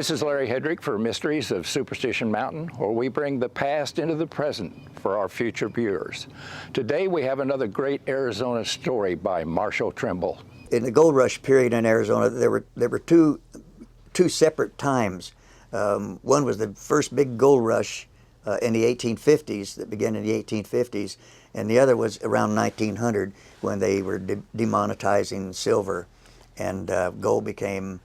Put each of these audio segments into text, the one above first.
This is Larry Hedrick for Mysteries of Superstition Mountain, where we bring the past into the present for our future viewers. Today we have another great Arizona story by Marshall Trimble. In the gold rush period in Arizona, there were two separate times. One was the first big gold rush in the 1850s, that began in the 1850s, and the other was around 1900 when they were demonetizing silver, and gold became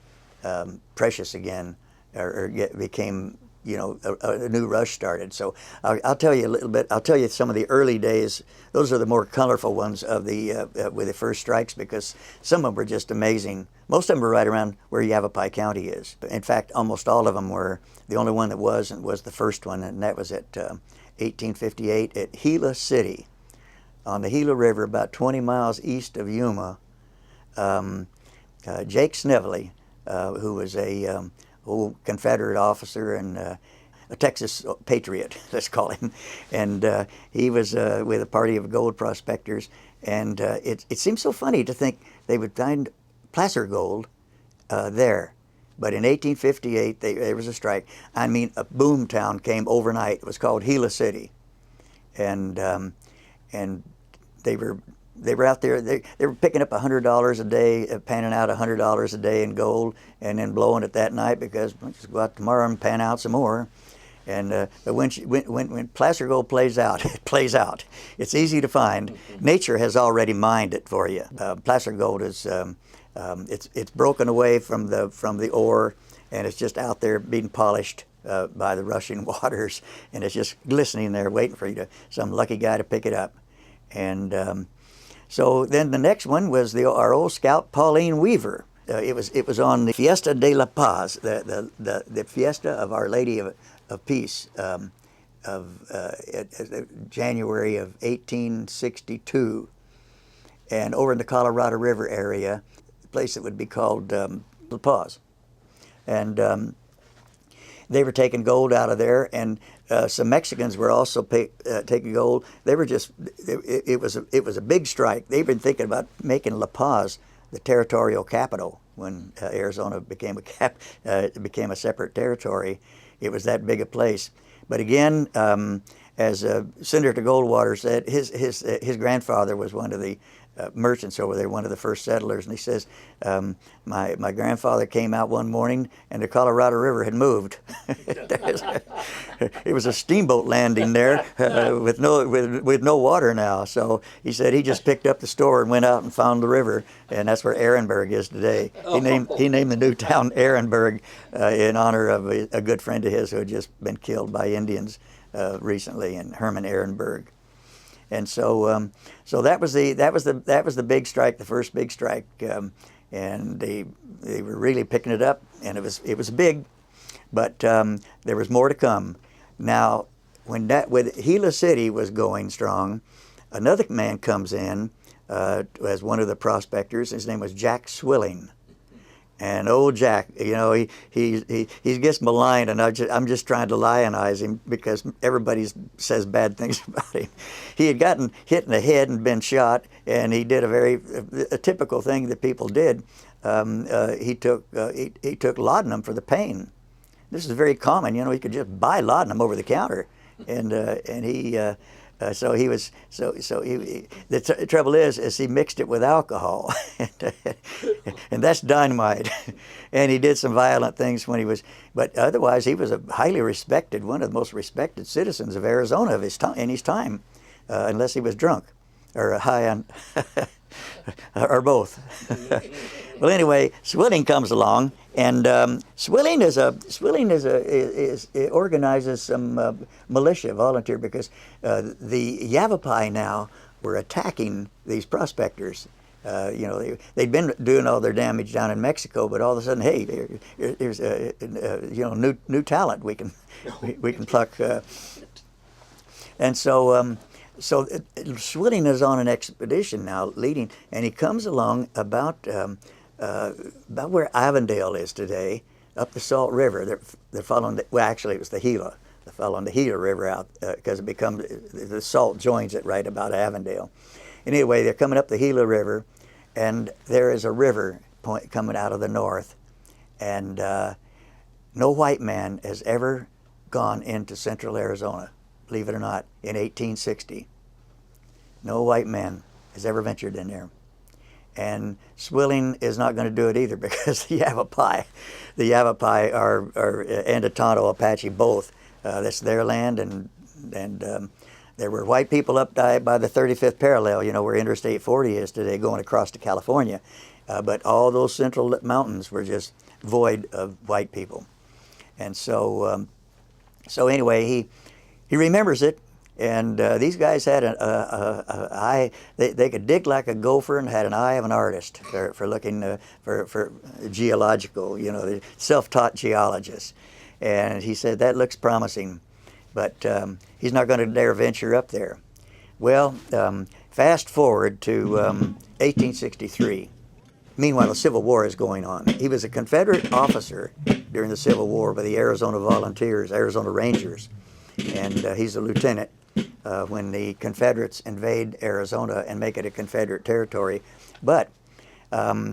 precious again, or became, you know, a new rush started. So I'll tell you a little bit. I'll tell you some of the early days. Those are the more colorful ones of the with the first strikes, because some of them were just amazing. Most of them were right around where Yavapai County is. In fact, almost all of them were. The only one that wasn't was the first one, and that was at 1858 at Gila City, on the Gila River, about 20 miles east of Yuma. Jake Snevely, who was a old Confederate officer and a Texas patriot, let's call him, and he was with a party of gold prospectors, and it seems so funny to think they would find placer gold there. But in 1858, there was a strike. I mean, a boom town came overnight. It was called Gila City, and they were out there. They were picking up $100 a day, panning out $100 a day in gold, and then blowing it that night, because we'll just go out tomorrow and pan out some more. And but when placer gold plays out, it plays out. It's easy to find. Nature has already mined it for you. Placer gold is it's broken away from the ore, and it's just out there being polished by the rushing waters, and it's just glistening there, waiting for some lucky guy to pick it up. And so then the next one was our old scout Pauline Weaver. It was on the Fiesta de la Paz, the Fiesta of Our Lady of Peace, January of 1862, and over in the Colorado River area, a place that would be called La Paz, and they were taking gold out of there, and some Mexicans were also taking gold. They were just, it was a big strike. They've been thinking about making La Paz the territorial capital when Arizona became a separate territory. It was that big a place. But again, as Senator Goldwater said, his grandfather was one of the merchants over there, one of the first settlers, and he says, my grandfather came out one morning and the Colorado River had moved. It was a steamboat landing there with no water now. So he said he just picked up the store and went out and found the river, and that's where Ehrenberg is today. He named the new town Ehrenberg in honor of a good friend of his who had just been killed by Indians recently, and Herman Ehrenberg. And so, so that was the big strike, the first big strike, and they were really picking it up, and it was big, but there was more to come. Now, when Gila City was going strong, another man comes in as one of the prospectors. His name was Jack Swilling. And old Jack, you know, he gets maligned, and I'm just trying to lionize him because everybody says bad things about him. He had gotten hit in the head and been shot, and he did a typical thing that people did. He took laudanum for the pain. This is very common, you know. You could just buy laudanum over the counter, and he. So the trouble is he mixed it with alcohol, and that's dynamite. And he did some violent things when he was, but otherwise he was a highly respected, one of the most respected citizens of Arizona in his time, unless he was drunk or high on, or both. Well, anyway, Swilling comes along, and Swilling organizes some militia volunteer, because the Yavapai now were attacking these prospectors. You know, they'd been doing all their damage down in Mexico, but all of a sudden, hey, here's you know, new talent we can pluck. And so. So Swilling is on an expedition now, leading, and he comes along about where Avondale is today, up the Salt River. They're following actually it was the Gila. They're following the Gila River out because the Salt joins it right about Avondale. Anyway, they're coming up the Gila River, and there is a river coming out of the north, and No white man has ever gone into central Arizona, believe it or not, in 1860. No white man has ever ventured in there. And Swilling is not going to do it either, because the Yavapai are and the Tonto Apache both. That's their land, and there were white people up by the 35th parallel, you know, where Interstate 40 is today, going across to California. But all those central mountains were just void of white people. And so, so anyway, he remembers it. And these guys had an eye. They could dig like a gopher, and had an eye of an artist for looking for geological, you know, the self-taught geologists. And he said, that looks promising, but he's not going to dare venture up there. Well, fast forward to 1863. Meanwhile, the Civil War is going on. He was a Confederate officer during the Civil War by the Arizona Volunteers, Arizona Rangers, and he's a lieutenant when the Confederates invade Arizona and make it a Confederate territory. But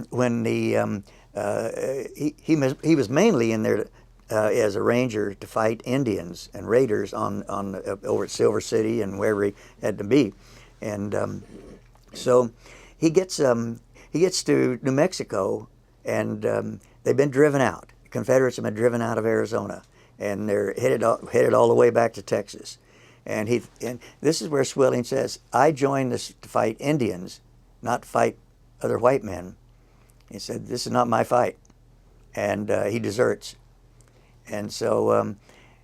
when the he was mainly in there as a ranger to fight Indians and raiders on over at Silver City and wherever he had to be, and so he gets to New Mexico, and they've been driven out. The Confederates have been driven out of Arizona, and they're headed all the way back to Texas. And this is where Swilling says, I joined this to fight Indians, not to fight other white men. He said, this is not my fight. And he deserts. And so,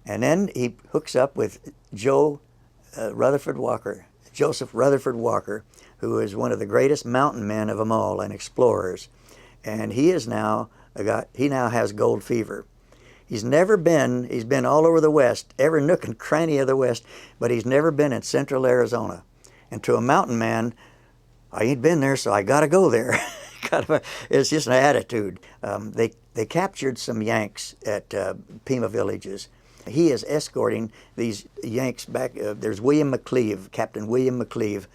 and then he hooks up with Joseph Rutherford Walker, who is one of the greatest mountain men of them all and explorers. And he now has gold fever. He's been all over the West, every nook and cranny of the West, but he's never been in central Arizona. And to a mountain man, I ain't been there, so I gotta go there. It's just an attitude. They captured some Yanks at Pima Villages. He is escorting these Yanks back. There's William McCleave, Captain William McCleave,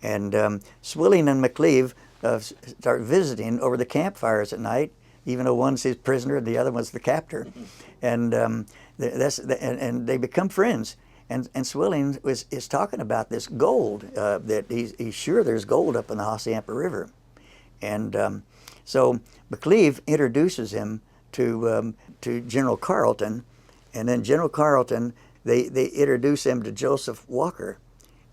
and Swilling and McCleave start visiting over the campfires at night, even though one's his prisoner and the other one's the captor. And and they become friends. And Swilling is talking about this gold, that he's sure there's gold up in the Hassayampa River. And so McCleave introduces him to General Carleton, and then General Carleton, they introduce him to Joseph Walker.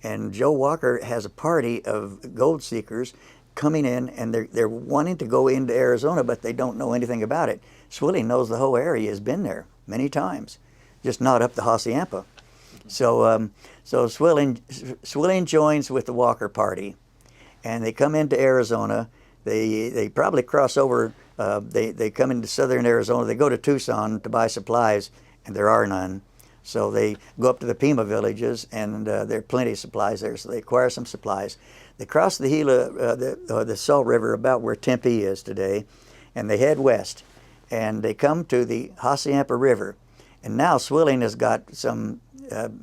And Joe Walker has a party of gold seekers coming in, and they're wanting to go into Arizona, but they don't know anything about it. Swilling knows the whole area, has been there many times, just not up the Hassayampa. So so Swilling joins with the Walker party, and they come into Arizona. They probably cross over. They come into southern Arizona. They go to Tucson to buy supplies, and there are none. So they go up to the Pima villages, and there are plenty of supplies there. So they acquire some supplies. They cross the Gila, the Salt River, about where Tempe is today, and they head west. And they come to the Hassayampa River, and now Swilling has got some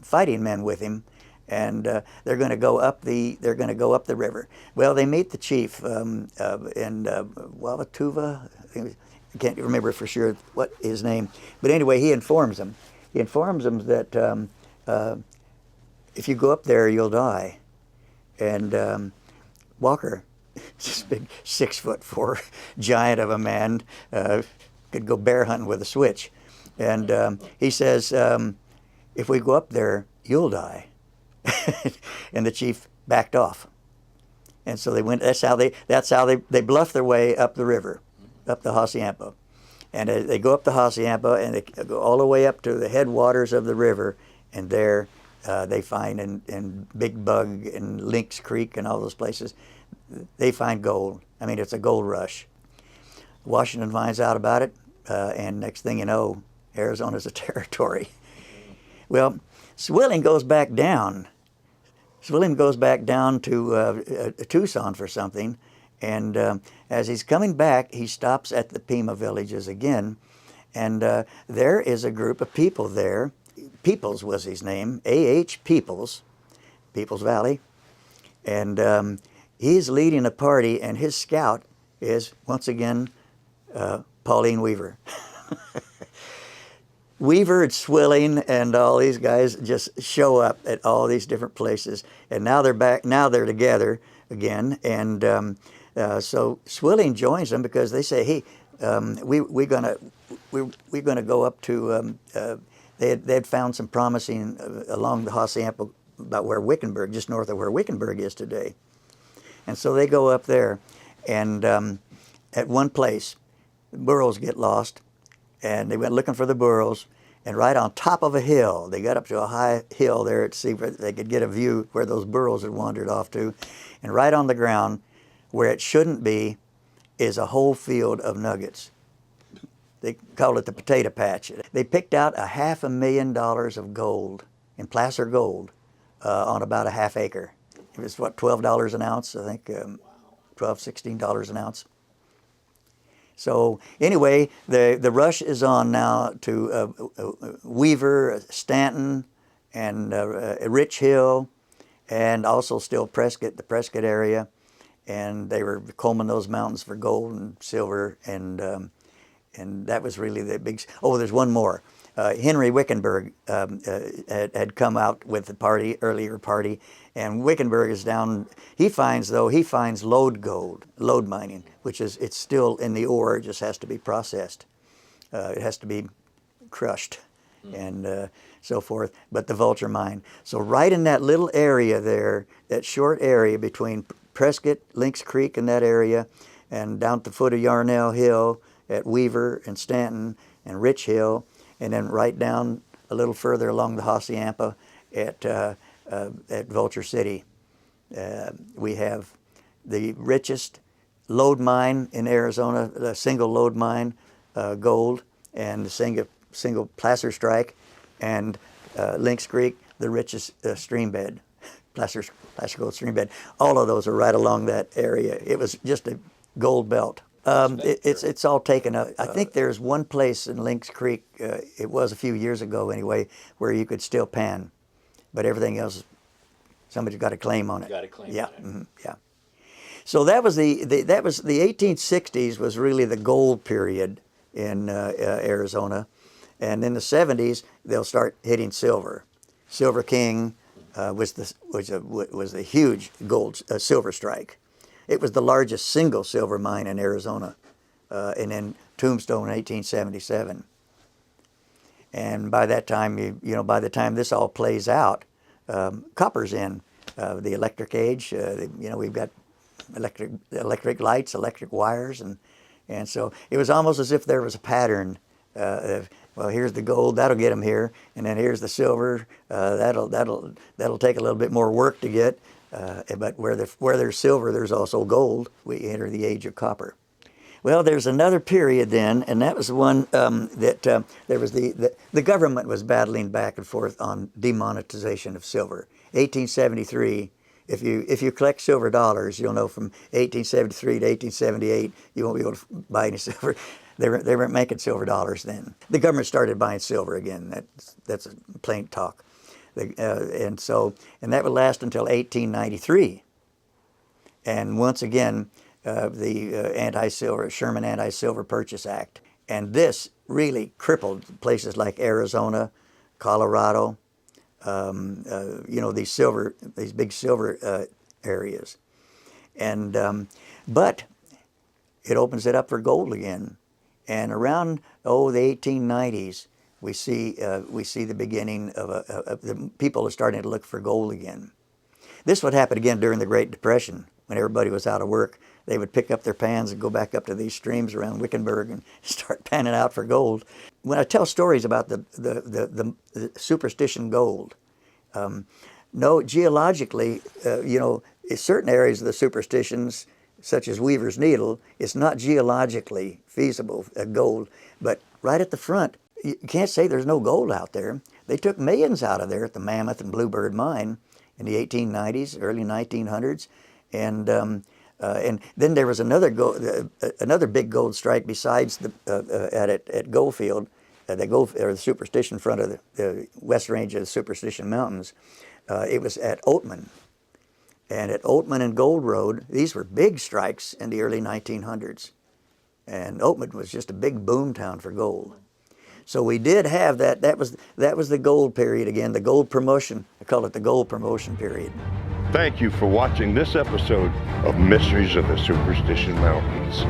fighting men with him, and they're going to go up the river. Well, they meet the chief in Wauwatosa. I can't remember for sure what his name, but anyway, he informs them. He informs them that if you go up there, you'll die. And Walker, this big 6'4" giant of a man, could go bear hunting with a switch. And he says, if we go up there, you'll die. And the chief backed off. And so they went. That's how they bluffed their way up the river, up the Hassayampa. And they go up the Hassayampa, and they go all the way up to the headwaters of the river, and there they find in Big Bug and Lynx Creek and all those places, they find gold. I mean, it's a gold rush. Washington finds out about it, and next thing you know, Arizona's a territory. Well, Swilling goes back down. Swilling goes back down to Tucson for something, and as he's coming back, he stops at the Pima villages again, and there is a group of people there. Peoples was his name, A.H. Peoples, Peoples Valley, and he's leading a party, and his scout is, once again, Pauline Weaver. Weaver and Swilling and all these guys just show up at all these different places, and now they're back. Now they're together again, and so Swilling joins them because they say, "Hey, we're gonna go up to." They had found some promising along the Hacienda about where Wickenburg, just north of where Wickenburg is today, and so they go up there, and at one place, burros get lost. And they went looking for the burros, and right on top of a hill, they got up to a high hill there to see if they could get a view where those burros had wandered off to. And right on the ground, where it shouldn't be, is a whole field of nuggets. They call it the potato patch. They picked out $500,000 of gold, in placer gold, on about a half acre. It was, what, $12 an ounce, I think, $12, $16 an ounce. So anyway, the rush is on now to Weaver, Stanton, and Rich Hill, and also still Prescott, the Prescott area, and they were combing those mountains for gold and silver, and that was really the big. Oh, there's one more. Henry Wickenburg had come out with the party, earlier party, and Wickenburg is down. He finds lode gold, lode mining, which is, it's still in the ore, it just has to be processed. It has to be crushed and so forth, but the Vulture Mine. So right in that little area there, that short area between Prescott, Lynx Creek and that area, and down at the foot of Yarnell Hill at Weaver and Stanton and Rich Hill, and then right down a little further along the Hacienda at Vulture City. We have the richest lode mine in Arizona, the single lode mine, gold, and the single placer strike, and Lynx Creek, the richest stream bed, placer gold stream bed. All of those are right along that area. It was just a gold belt. It's all taken up. I think there's one place in Lynx Creek, it was a few years ago anyway, where you could still pan, but everything else, somebody's got a claim on it. Got a claim yeah, on it. mm-hmm, yeah. So that was the 1860s was really the gold period in Arizona, and in the 70s they'll start hitting silver. Silver King was the huge gold silver strike. It was the largest single silver mine in Arizona, and then Tombstone in 1877. And by that time, by the time this all plays out, copper's in the electric age. We've got electric lights, electric wires, and so it was almost as if there was a pattern. Well, here's the gold, that'll get them here, and then here's the silver, that'll take a little bit more work to get. But where there's silver, there's also gold. We enter the age of copper. Well, there's another period then, and that was the one that there was the government was battling back and forth on demonetization of silver. 1873. If you collect silver dollars, you'll know from 1873 to 1878 you won't be able to buy any silver. They weren't making silver dollars then. The government started buying silver again. That's plain talk. And that would last until 1893. And once again, the Sherman Anti-Silver Purchase Act. And this really crippled places like Arizona, Colorado, these big silver areas. And but it opens it up for gold again. And around the 1890s, we see the beginning of the people are starting to look for gold again. This would happen again during the Great Depression when everybody was out of work. They would pick up their pans and go back up to these streams around Wickenburg and start panning out for gold. When I tell stories about the Superstition gold, no, geologically, in certain areas of the Superstitions, such as Weaver's Needle, it's not geologically feasible, gold, but right at the front, you can't say there's no gold out there. They took millions out of there at the Mammoth and Bluebird Mine in the 1890s, early 1900s, and then there was another big gold strike besides at Goldfield, the Superstition front of the west range of the Superstition Mountains. It was at Oatman, and at Oatman and Gold Road, these were big strikes in the early 1900s, and Oatman was just a big boom town for gold. So we did have that. That was the gold period again, the gold promotion. I call it the gold promotion period. Thank you for watching this episode of Mysteries of the Superstition Mountains.